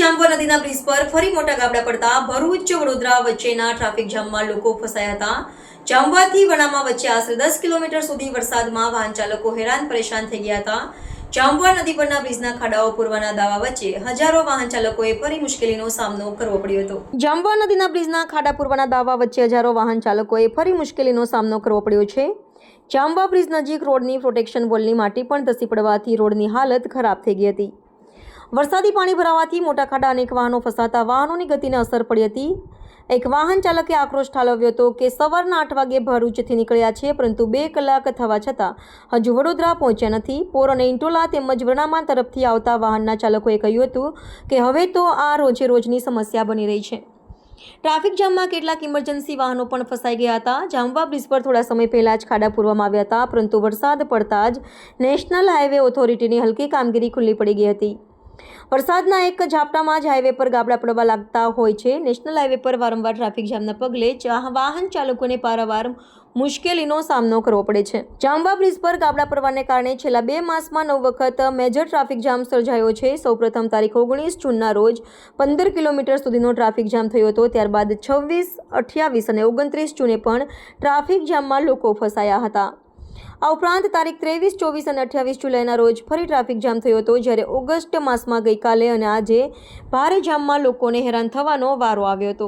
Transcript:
જાંબુઆ નદીના બ્રિજ પર ફરી મોટા ગાબડા પડતા ભરૂચ વડોદરા વચ્ચેના ટ્રાફિક જામમાં લોકો ફસાયા હતા. જાંબુઆથી વણામા વચ્ચે આશરે 10 કિલોમીટર સુધી વરસાદમાં વાહન ચાલકો હેરાન પરેશાન થઈ ગયા હતા. જાંબુઆ નદી પરના બ્રિજના ખાડાઓ પૂરવાના દાવા વચ્ચે હજારો વાહન ચાલકોએ ફરી મુશ્કેલીનો સામનો કરવો પડ્યો હતો. જાંબુઆ નદીના બ્રિજના ખાડા પૂરવાના દાવા વચ્ચે હજારો વાહન ચાલકોએ ફરી મુશ્કેલીનો સામનો કરવો પડ્યો છે. જાંબુઆ બ્રિજ નજીક રોડની પ્રોટેક્શન વોલની માટી પણ ધસી પડવાથી રોડની હાલત ખરાબ થઈ ગઈ હતી. વરસાદી પાણી ભરાવાથી મોટા ખાડા અનેક વાહનો ફસાતા વાહનોની ગતિને અસર પડી હતી. એક વાહન ચાલકે આક્રોશ ઠાલવ્યો હતો કે સવારના 8 વાગે ભરૂચથી નીકળ્યા છે, પરંતુ 2 કલાક થવા છતાં હજુ વડોદરા પહોંચ્યા નથી. પોર અને ઇન્ટોલા તેમજ વણામા તરફથી આવતા વાહનના ચાલકોએ કહ્યું હતું કે હવે તો આ રોજે રોજની સમસ્યા બની રહી છે. ટ્રાફિક જામમાં કેટલાક ઇમરજન્સી વાહનો પણ ફસાઈ ગયા હતા. જાંબુઆ બ્રિજ પર થોડા સમય પહેલા જ ખાડા પૂરવામાં આવ્યા હતા, પરંતુ વરસાદ પડતા જ નેશનલ હાઈવે ઓથોરિટીની હલકી કામગીરી ખુલ્લી પડી ગઈ હતી. વરસાદના એક ઝાપટામાં જ હાઈવે પર ગાબડા પડવા લાગતા હોય છે. નેશનલ હાઈવે પર વારંવાર ટ્રાફિક જામના પગલે વાહન ચાલકોને પારાવાર મુશ્કેલીનો સામનો કરવો પડે છે. જાંબુઆ બ્રિજ પર ગાબડા પડવાને કારણે છેલ્લા 2 માસમાં 9 વખત મેજર ટ્રાફિક જામ સર્જાયો છે. સૌપ્રથમ તારીખ 19 જૂનના રોજ 15 કિલોમીટર સુધીનો ટ્રાફિક જામ થયો હતો. ત્યારબાદ 26, 28 અને 29 જૂને પણ ટ્રાફિક જામમાં લોકો ફસાયા હતા. આ ઉપરાંત તારીખ 23, 24 અને 28 જુલાઈના રોજ ફરી ટ્રાફિક જામ થયો હતો, જ્યારે ઓગસ્ટ માસમાં ગઈકાલે અને આજે ભારે જામમાં લોકોને હેરાન થવાનો વારો આવ્યો હતો.